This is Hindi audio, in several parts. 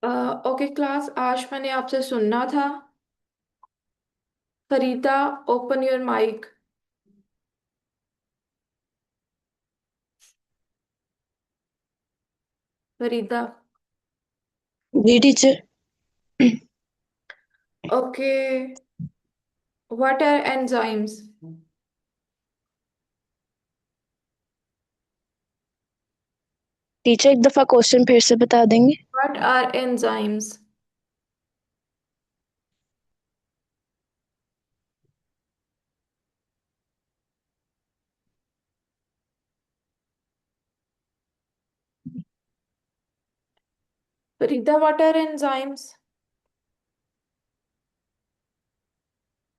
ओके क्लास, आज मैंने आपसे सुनना था। Farida, open your mic. Farida. जी teacher. Okay. What are enzymes? Teacher एक दफा क्वेश्चन फिर से बता देंगे? What are enzymes? Farida, what are enzymes?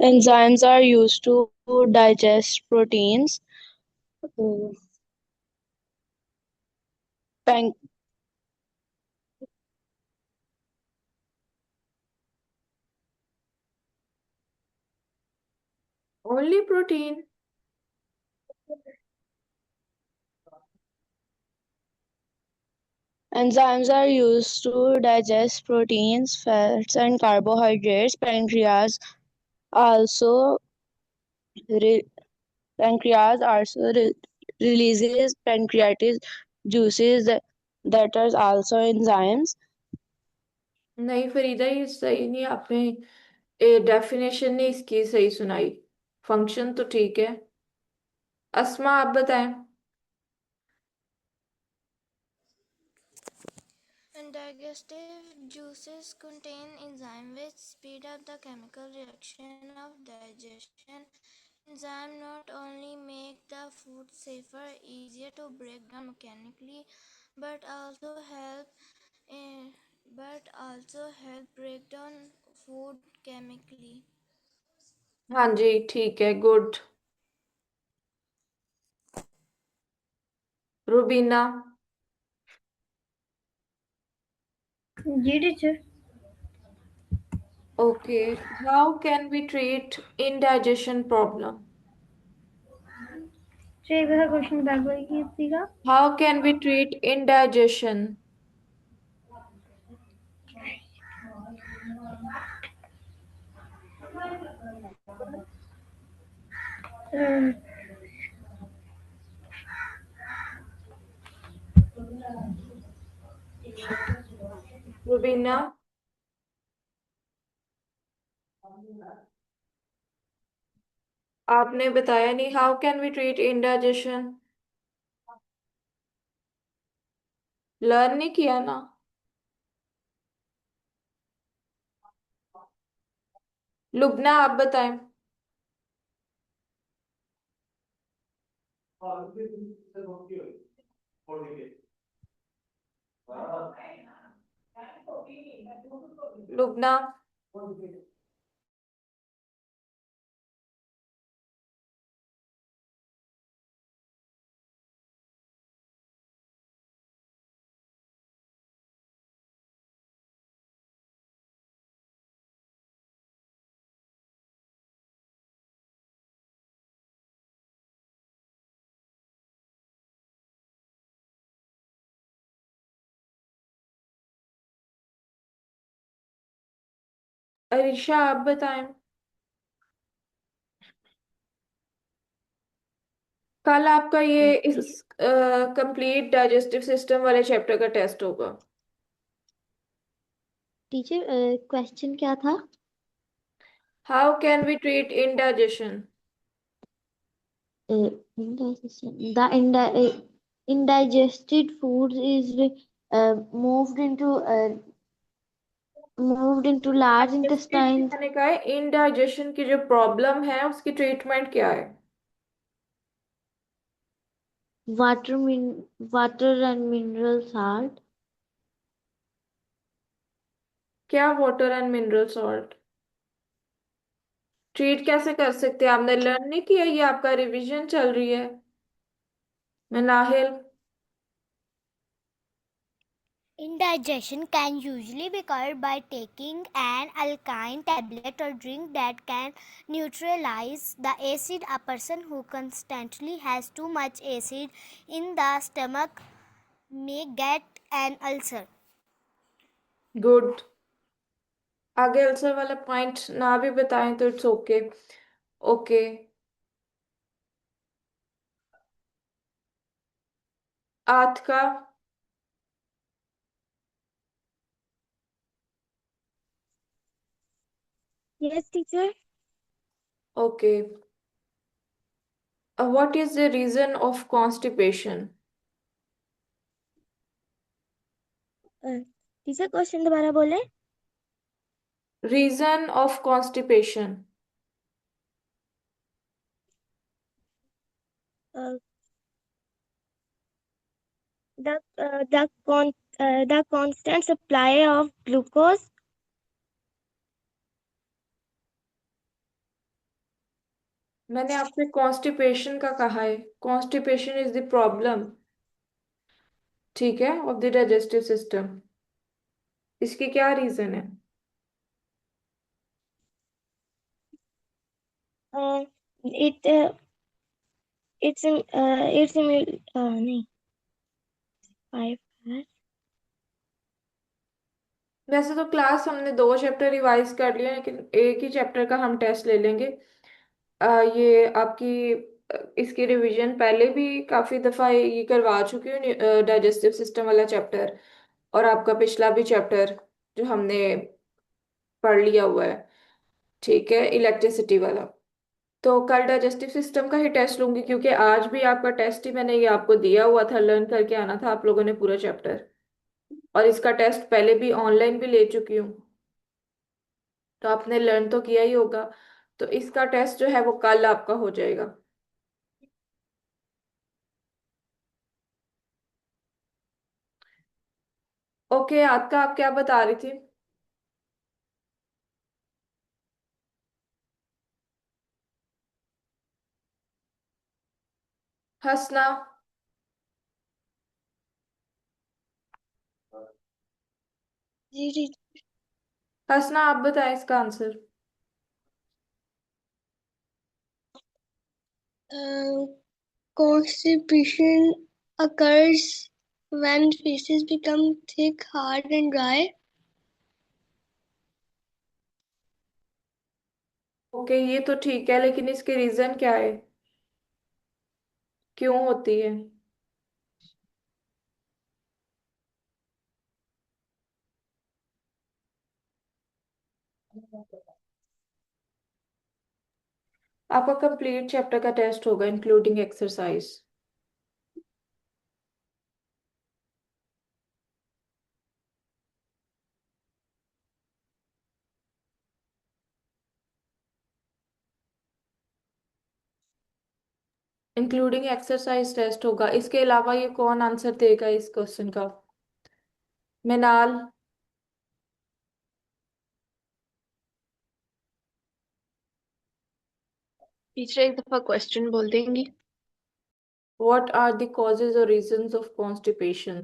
Enzymes are used to digest proteins. Uh, pan- only protein? Enzymes are used to digest proteins, fats, and carbohydrates. Also re- pancreas also releases pancreatic juices that are also enzymes. नहीं फरीदा, ये सही नहीं। आपने डेफिनेशन नहीं इसकी सही सुनाई। फंक्शन तो ठीक है। अस्मा, आप बताएं। And digestive juices contain enzymes which speed up the chemical reaction of digestion. Enzymes not only make the food safer, easier to break down mechanically, but also help eh, break down food chemically. हाँ जी, ठीक है, गुड। रुबीना। जी teacher. Okay. How can we treat indigestion problem? तो एक बार क्वेश्चन बैक वही कीजिएगा। How can we treat indigestion? Rubina, आपने बताया नहीं। How can we treat indigestion? Learn नहीं किया ना। लुबना, आप बताएं। लुबना। अरीशा, आप बताएं। कल आपका ये इस कंप्लीट डाइजेस्टिव सिस्टम वाले चैप्टर का टेस्ट होगा। टीचर क्वेश्चन क्या था? How can we treat indigestion? Indigestion. Indigested food is uh, moved into uh, moved into large Digested की intestines. मैंने कहा है, indigestion की जो प्रॉब्लम है उसकी ट्रीटमेंट क्या है? Water and mineral salt. क्या water and mineral salt? Treat कैसे कर सकते हैं? आपने लर्न नहीं किया, ये आपका रिवीजन चल रही है। Manahil. Indigestion can usually be cured by taking an alkaline tablet or drink that can neutralize the acid. A person who constantly has too much acid in the stomach may get an ulcer. Good. आगे आंसर वाला पॉइंट ना भी बताएं तो इट्स ओके। ओके। आठ का। Yes, teacher. Okay. What is the reason of constipation? Teacher question दोबारा बोले। Reason of constipation. The constant supply of glucose. मैंने आपसे कॉन्स्टिपेशन का कहा है। कॉन्स्टिपेशन इज द प्रॉब्लम, ठीक है, ऑफ द डाइजेस्टिव सिस्टम। इसकी क्या रीजन है? Uh, it it's नहीं 5 है। वैसे तो क्लास हमने 2 चैप्टर रिवाइज कर लिए, लेकिन एक ही चैप्टर का हम टेस्ट ले लेंगे। ये आपकी इसकी रिवीजन पहले भी काफी दफा ये करवा चुकी हूँ, डाइजेस्टिव सिस्टम वाला चैप्टर। और आपका पिछला भी चैप्टर जो हमने पढ़ लिया हुआ है, ठीक है, इलेक्ट्रिसिटी वाला। तो कल डाइजेस्टिव सिस्टम का ही टेस्ट लूंगी, क्योंकि आज भी आपका टेस्ट ही मैंने ये आपको दिया हुआ था, लर्न करके आना था आप लोगों ने पूरा चैप्टर। और इसका टेस्ट पहले भी ऑनलाइन भी ले चुकी हूँ, तो आपने लर्न तो किया ही होगा। तो इसका टेस्ट जो है वो कल आपका हो जाएगा। ओके, आपका आप क्या बता रही थी? हंसना। जी जी। हंसना, आप बताएं इसका answer. Constipation occurs when feces become thick, hard, and dry. Okay, ये तो ठीक है, लेकिन इसके रीजन क्या है? क्यों होती है? आपका कंप्लीट चैप्टर का टेस्ट होगा including exercise. Including exercise test होगा। इसके अलावा ये कौन आंसर देगा इस क्वेश्चन का? मिनाल। टीचर एक दफा क्वेश्चन बोल देंगी? व्हाट आर द कॉजेज और रीजंस ऑफ कॉन्स्टिपेशन?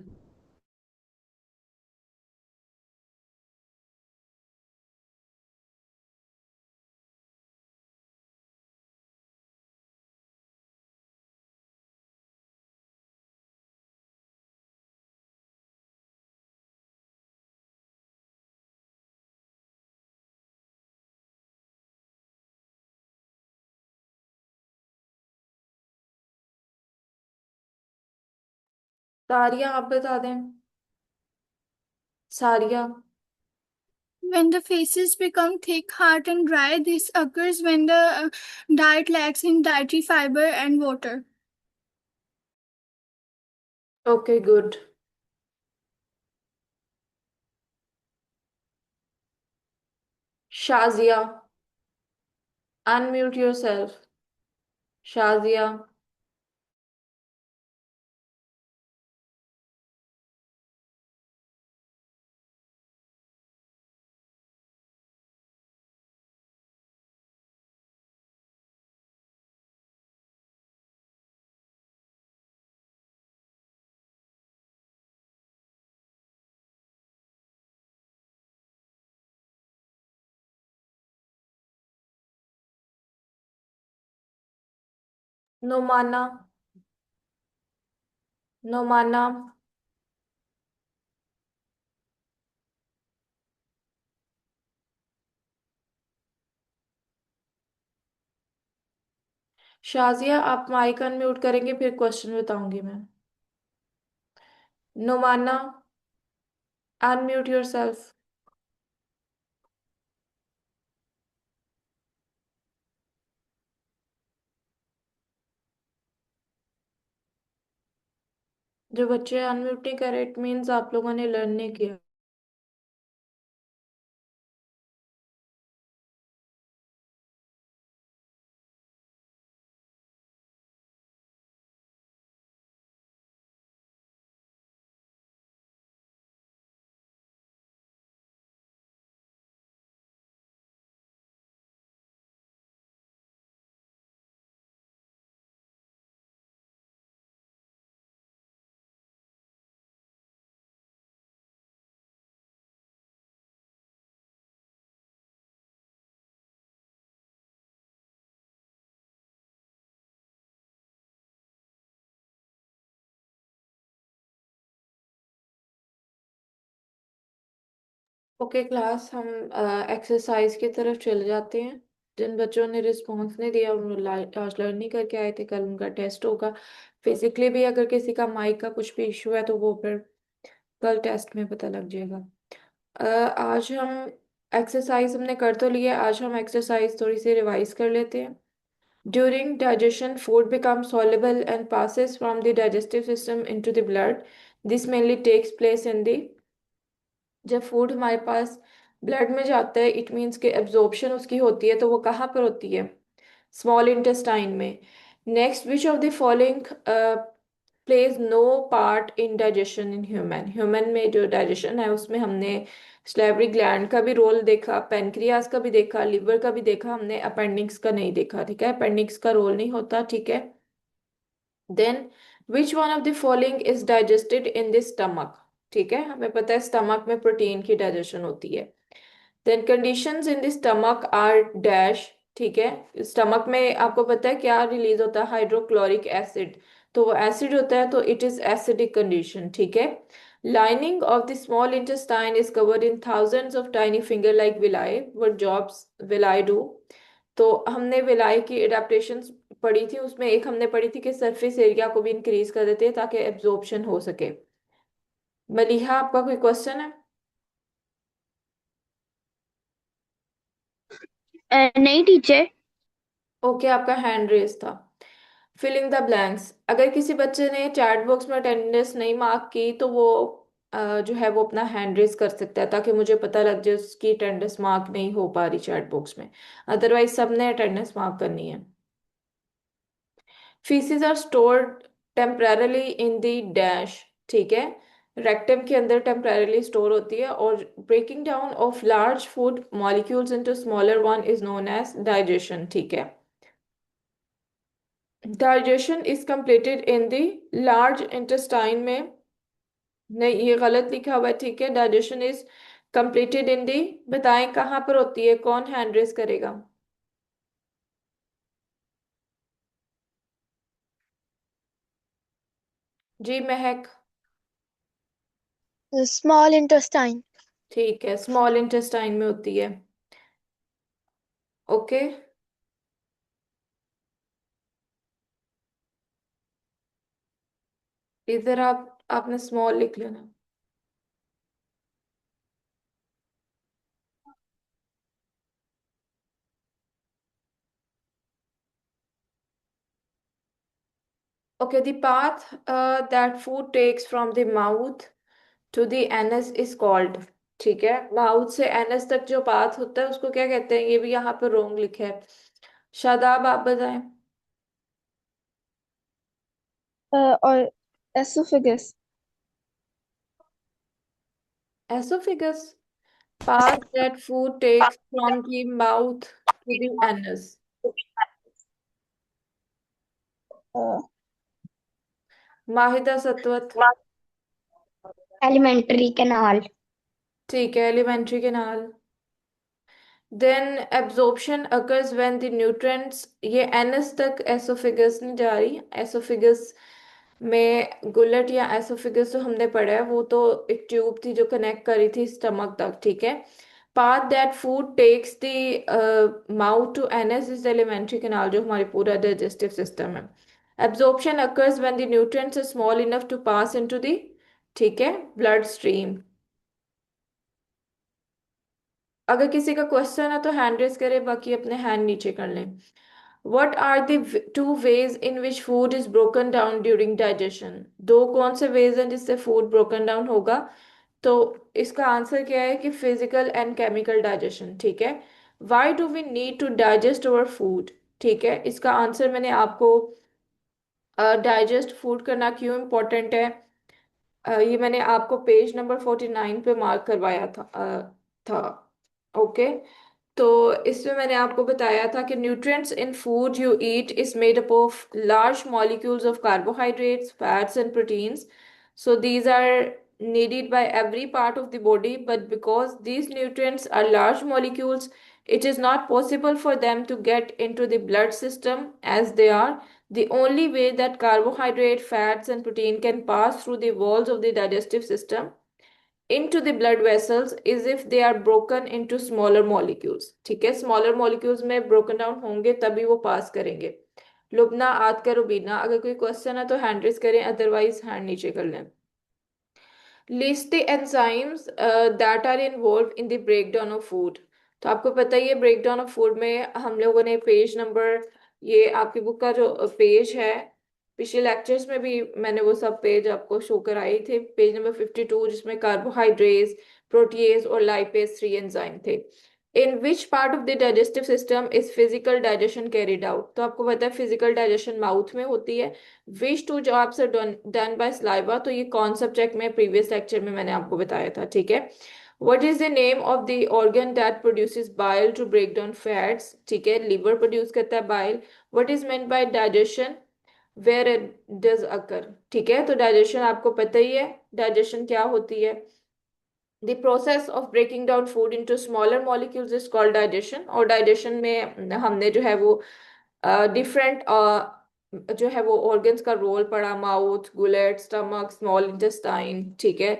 सारिया, आप बता दें। सारिया। When the faces become thick, hard, and dry, this occurs when the diet lacks in dietary fiber and water. Okay, good. Shazia, unmute yourself. Shazia. Nomana. Nomana. Shazia, आप माइक अनम्यूट करेंगे फिर क्वेश्चन बताऊंगी मैं। Numana, unmute yourself. जो बच्चे अनम्यूट नहीं करे इट मीन्स आप लोगों ने लर्न नहीं किया। ओके क्लास, हम एक्सरसाइज की तरफ चले जाते हैं। जिन बच्चों ने रिस्पॉन्स नहीं दिया उन आज लर्न नहीं करके आए थे, कल उनका टेस्ट होगा। फिजिकली भी अगर किसी का माइक का कुछ भी इशू है तो वो फिर कल टेस्ट में पता लग जाएगा। आज हम एक्सरसाइज हमने कर तो लिया, आज हम एक्सरसाइज थोड़ी सी रिवाइज कर लेते हैं। During digestion food becomes soluble and passes from the digestive system into the blood. This mainly takes place in the, जब फूड हमारे पास ब्लड में जाता है इट मीन्स कि एब्जॉर्प्शन उसकी होती है, तो वो कहाँ पर होती है? स्मॉल इंटेस्टाइन में। Next, which of the following plays no part in digestion in human? Human में जो डाइजेशन है उसमें हमने स्लेवरी ग्लैंड का भी रोल देखा, पेनक्रियास का भी देखा, लिवर का भी देखा, हमने अपेंडिक्स का नहीं देखा। ठीक है, अपेंडिक्स का रोल नहीं होता। ठीक है, then which one of the following is digested in the stomach? ठीक है, हमें पता है स्टमक में प्रोटीन की डाइजेशन होती है। Then conditions in the stomach are dash. ठीक है, स्टमक में आपको पता है क्या रिलीज होता है? Hydrochloric acid. तो वो एसिड होता है तो इट इज एसिडिक कंडीशन। ठीक है, lining of the small intestine is covered in thousands of tiny finger like villi. What jobs villi do? तो हमने विलाई की एडेप्टेशन पढ़ी थी, उसमें एक हमने पढ़ी थी कि सरफेस एरिया को भी इंक्रीज कर देते हैं ताकि एब्जॉर्प्शन हो सके। मलिहा, आपका कोई क्वेश्चन है? नहीं टीचर। ओके, आपका हैंड रेस था। फिलिंग द ब्लैंक्स, अगर किसी बच्चे ने चैट बॉक्स में अटेंडेंस नहीं मार्क की तो वो जो है वो अपना हैंड रेस कर सकता है ताकि मुझे पता लग जाए उसकी अटेंडेंस मार्क नहीं हो पा रही चैट बॉक्स में। अदरवाइज सबने अटेंडेंस मार्क करनी है। Faeces are stored temporarily in the dash. ठीक है, रेक्टम के अंदर टेम्पररली स्टोर होती है, और breaking down of large food molecules into smaller one is known as digestion. ठीक है, digestion is completed in the large intestine में। नहीं, ये गलत लिखा हुआ है। ठीक है, digestion is completed in the, बताएं कहाँ पर होती है? कौन हैंड रेस करेगा? जी महक। Small intestine. ठीक है, स्मॉल इंटेस्टाइन में होती है। ओके, इधर आपने स्मॉल लिख लेना। Okay, the path that food takes from the mouth to the anus is called। ठीक है, माउथ से एनस तक जो पाथ होता है उसको क्या कहते हैं? ये भी यहाँ पर रोंग लिखा है। शादाब, आप बताएं। और esophagus। Oesophagus, path that food takes from the mouth to the anus। Mahida Satvat. Alimentary canal. ठीक है, alimentary canal. Then absorption occurs when the nutrients, ये एनस तक एसोफिगस नहीं जा रही। एसोफिगस में गुलेट या एसोफिगस जो हमने पढ़ा है वो तो एक ट्यूब थी जो कनेक्ट करी थी स्टमक तक। ठीक है, path that food takes the mouth to anus is the alimentary canal, जो हमारे पूरा digestive system है. Absorption occurs when the nutrients are small enough to pass into the, ठीक है, blood stream. अगर किसी का क्वेश्चन है तो हैंड रेज करें, बाकी अपने हैंड नीचे कर लें. What are the two ways in which food is broken down during digestion? दो कौन से ways हैं जिससे food broken down होगा? तो इसका आंसर क्या है कि फिजिकल एंड केमिकल डाइजेशन. ठीक है. Why do we need to digest our food? ठीक है, इसका आंसर मैंने आपको डाइजेस्ट फूड करना क्यों इम्पोर्टेंट है, ये मैंने आपको पेज नंबर 49 पे मार्क करवाया था. ओके. तो इसमें मैंने आपको बताया था कि nutrients in food you eat is made up of large molecules of carbohydrates, fats and proteins. So these are needed by every part of the body, but because these nutrients are large molecules, it is not possible for them to get into the blood system as they are. The only way that carbohydrate, fats, and protein can pass through the walls of the digestive system into the blood vessels is if they are broken into smaller molecules. ठीक है, smaller molecules में broken down होंगे तभी वो पास करेंगे. लुबना, आतका, रुबीना, अगर कोई क्वेश्चन है तो हैंड रेज करें, अदरवाइज हैंड नीचे कर लें. List the enzymes that are involved in the breakdown of food. तो आपको पता ही है ब्रेकडाउन ऑफ फूड में हम लोगों ने पेज नंबर, ये आपकी बुक का जो पेज है, पिछले लेक्चर्स में भी मैंने वो सब पेज आपको शो कराए थे. पेज नंबर 52 जिसमें कार्बोहाइड्रेट्स, प्रोटीएज और लाइपेज 3 एंजाइम थे. In which part of the digestive system is physical digestion carried out? तो आपको पता है फिजिकल डाइजेशन माउथ में होती है. Which two jobs are done by saliva? तो ये कॉन्सेप्ट चेक में प्रीवियस लेक्चर में मैंने आपको बताया था. ठीक है. What is the name of the organ that produces bile to break down fats? ठीक है, liver produce करता है bile. What is meant by digestion? Where it does occur? ठीक है, तो digestion आपको पता ही है. digestion क्या होती है? The process of breaking down food into smaller molecules is called digestion. और digestion में हमने जो है वो डिफरेंट जो है वो ऑर्गन्स का रोल पढ़ा. Mouth, gullet, stomach, small intestine, ठीक है,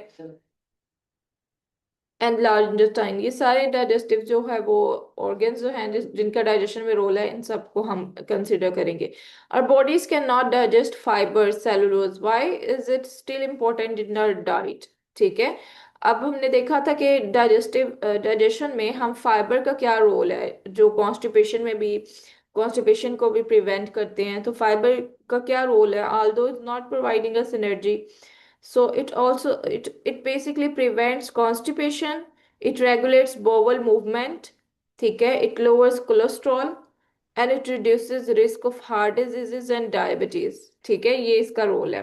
एंड लार्ज इंटेस्टाइन. ये सारे डाइजेस्टिव जो है वो ऑर्गन्स जो हैं जिनका डाइजेशन में रोल है, इन सबको हम कंसिडर करेंगे. और bodies can not digest fibre, cellulose. Why is it still important in our diet? ठीक है. अब हमने देखा था कि डाइजेशन में हम फाइबर का क्या रोल है, जो कॉन्स्टिपेशन में भी, कॉन्स्टिपेशन को भी प्रिवेंट करते हैं. तो फाइबर का क्या रोल है? Although it's not providing us energy, so it basically prevents constipation, it regulates bowel movement, ठीक है, it lowers cholesterol and it reduces risk of heart diseases and diabetes. ठीक है, ये इसका रोल है.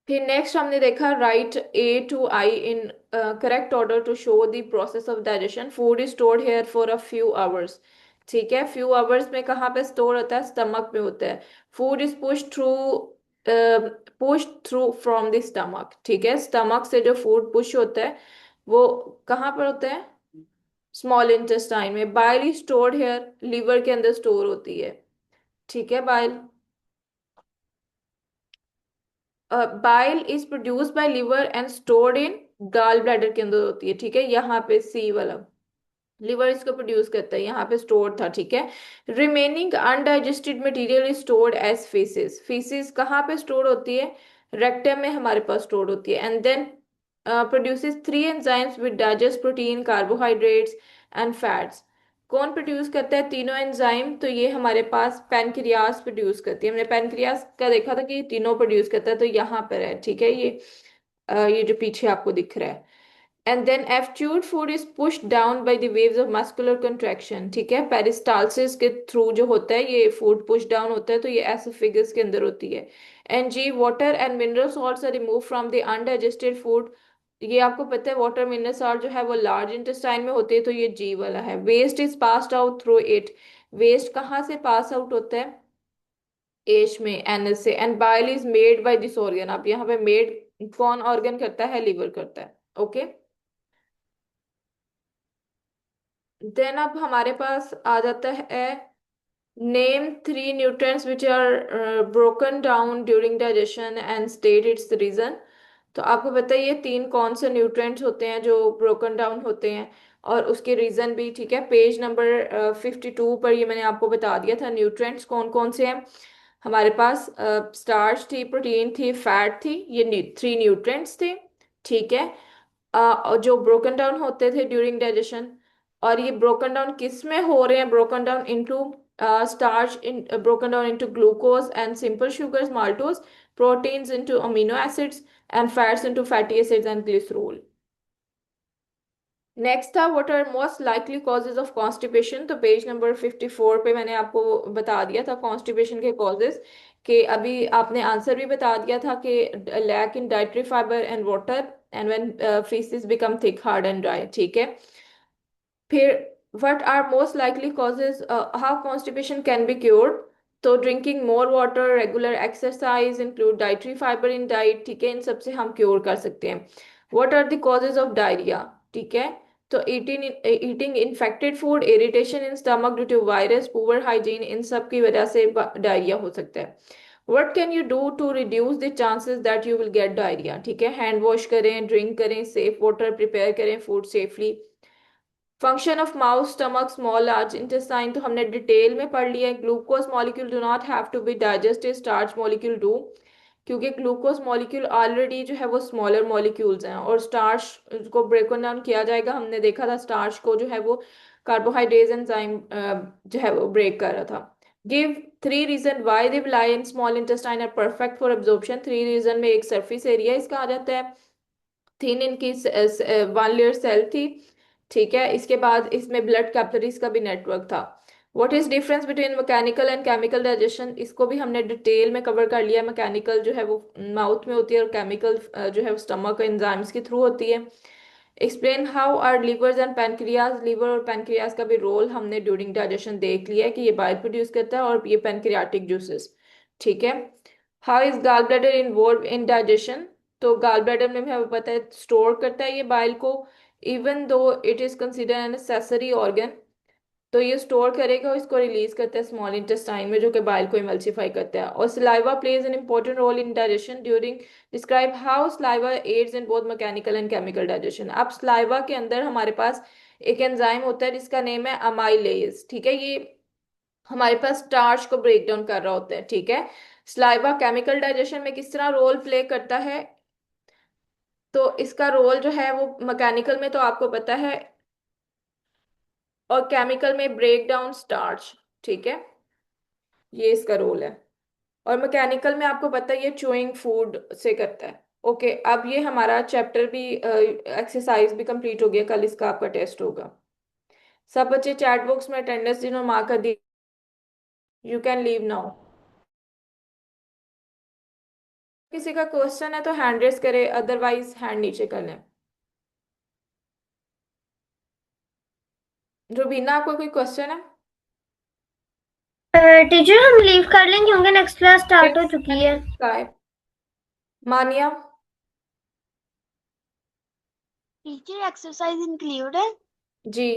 फिर नेक्स्ट हमने देखा write A to I in correct order to show the process of digestion. Food is stored here for a few hours. ठीक है, फ्यू आवर्स में कहाँ पे स्टोर होता है? स्टमक में होता है. Food is push through from the stomach. ठीक है, स्टमक से जो फूड पुश होता है वो कहाँ पर होता है? स्मॉल इंटेस्टाइन में. Bile is stored here, liver के अंदर स्टोर होती है. ठीक है, bile bile is produce by liver and stored in gall bladder के अंदर होती है. ठीक है, यहाँ पे सी वाला लिवर इसको प्रोड्यूस करता है, यहाँ पे स्टोर था. ठीक है. Remaining undigested material is stored as faeces. Faeces कहाँ पे स्टोर होती है? रेक्टम में हमारे पास स्टोर होती है. And then produces 3 enzymes with digest protein, carbohydrates and fats. कौन प्रोड्यूस करता है तीनों एंजाइम? तो ये हमारे पास पैनक्रियास प्रोड्यूस करती है. हमने पैनक्रियास का देखा था कि ये तीनों प्रोड्यूस करता है, तो यहाँ पर है. ठीक है, ये जो पीछे आपको दिख रहा है. एंड देन एफ्ट्यूड food is pushed down by the waves of muscular contraction. ठीक है, पेरिस्टालसिस के थ्रू जो होता है ये फूड पुश डाउन होता है, तो ये एसोफेगस के अंदर होती है. And G, water and mineral salts are remove from the undigested food. ये आपको पता है वाटर मिनरल सॉल्ट जो है वो लार्ज इंटेस्टाइन में होती है, तो ये जी वाला है. Waste is passed out through it. Waste कहाँ से पास आउट होता है? एश में, एनएस से. And bile is made by this organ. अब यहाँ पे मेड कौन ऑर्गन करता है? लिवर करता है. ओके. देन अब हमारे पास आ जाता है name 3 nutrients which are broken down during digestion and state its reason. तो आपको पता है ये तीन कौन से न्यूट्रिएंट्स होते हैं जो ब्रोकन डाउन होते हैं, और उसके रीजन भी, ठीक है। पेज नंबर 52 पर ये मैंने आपको बता दिया था न्यूट्रिएंट्स कौन कौन से हैं। हमारे पास स्टार्च थी, प्रोटीन थी, फैट थी, ये थ्री न्यूट्रिएंट्स थे, ठीक है। और जो ब्रोकन डाउन होते थे ड्यूरिंग डाइजेशन, और ये ब्रोकन डाउन किस में हो रहे हैं, broken down into starch, in broken down into glucose and simple sugars maltose, proteins into amino acids, and fats into fatty acids and glycerol. Next था what are most likely causes of constipation. तो पेज नंबर 54 पे मैंने आपको बता दिया था कॉन्स्टिपेशन के कॉजेज के। अभी आपने आंसर भी बता दिया था कि lack in dietary fibre and water and when faeces become thick hard and dry, ठीक है। फिर what are most likely causes how constipation can be cured. तो drinking more water, regular exercise, include dietary fibre in diet, ठीक है, इन सबसे हम क्योर कर सकते हैं। What are the causes of diarrhoea, ठीक है। तो eating infected food, irritation in stomach due to virus, poor hygiene, इन सब की वजह से डायरिया हो सकता है। What can you do to reduce the chances that you will get diarrhoea, ठीक है। हैंड वॉश करें, ड्रिंक करें, सेफ वाटर प्रिपेयर करें, food safely. Function of mouth, stomach, small large intestine तो हमने डिटेल में पढ़ लिया है। Glucose molecule do not have to be digested, starch molecule do, क्योंकि ग्लूकोज मॉलिक्यूल ऑलरेडी जो है वो स्मॉलर मॉलिक्यूल्स हैं, और स्टार्च को ब्रेक डाउन किया जाएगा। हमने देखा था स्टार्च को जो है वो कार्बोहाइड्रेट एंजाइम जो है वो ब्रेक कर रहा था। Give three reason why they lie in small intestine are perfect for absorption. Three reason में एक सरफेस एरिया इसका आ जाता है, थिन इनकी वन लेयर सेल थी, ठीक है। इसके बाद इसमें ब्लड कैपिलरीज का भी नेटवर्क था। What is difference between mechanical and chemical digestion, इसको भी हमने डिटेल में कवर कर लिया। मैकेनिकल जो है वो माउथ में होती है, और केमिकल जो है वो स्टमक एंजाइम्स के थ्रू होती है। Explain how are livers and pancreas, liver और पैनक्रियाज का भी रोल हमने ड्यूरिंग डाइजेशन देख लिया है कि ये बाइल प्रोड्यूस करता है, और ये पैनक्रियाटिक जूसेस, ठीक है। How is gall bladder involve in digestion. तो गाल ब्लैडर में भी हमें पता है स्टोर करता है ये बाइल को, even though it is consider N necessary organ. तो ये स्टोर करेगा और इसको रिलीज करता है स्मॉल इंटेस्टाइन में, जो कि बाइल को इमल्सिफाई करता है। और saliva plays an important role in digestion during, describe how saliva aids in both mechanical and chemical digestion. अब सलाइवा के अंदर हमारे पास एक एंजाइम होता है जिसका नेम है अमाइलेज, ठीक है। ये हमारे पास स्टार्च को ब्रेक डाउन कर रहा होता है, ठीक है। सलाइवा केमिकल डाइजेशन में किस तरह रोल प्ले करता है, तो इसका रोल जो है वो मैकेनिकल में तो आपको पता है, और केमिकल में ब्रेक डाउन स्टार्च, ठीक है, ये इसका रोल है। और मैकेनिकल में आपको पता है ये चूइंग फूड से करता है। ओके, अब ये हमारा चैप्टर भी एक्सरसाइज भी कंप्लीट हो गया, कल इसका आपका टेस्ट होगा। सब बच्चे चैट बॉक्स में अटेंडेंस जिन्होंने मार्क कर दी, यू कैन लीव नाउ। किसी का क्वेश्चन है तो हैंड रेस करे, अदरवाइज हैंड नीचे कर लें। रुबीना, आपको कोई क्वेश्चन है? टीचर हम लीव कर लें क्योंकि नेक्स्ट क्लास स्टार्ट हो चुकी है। काय मानिया, टीचर एक्सरसाइज इंक्लूड है? जी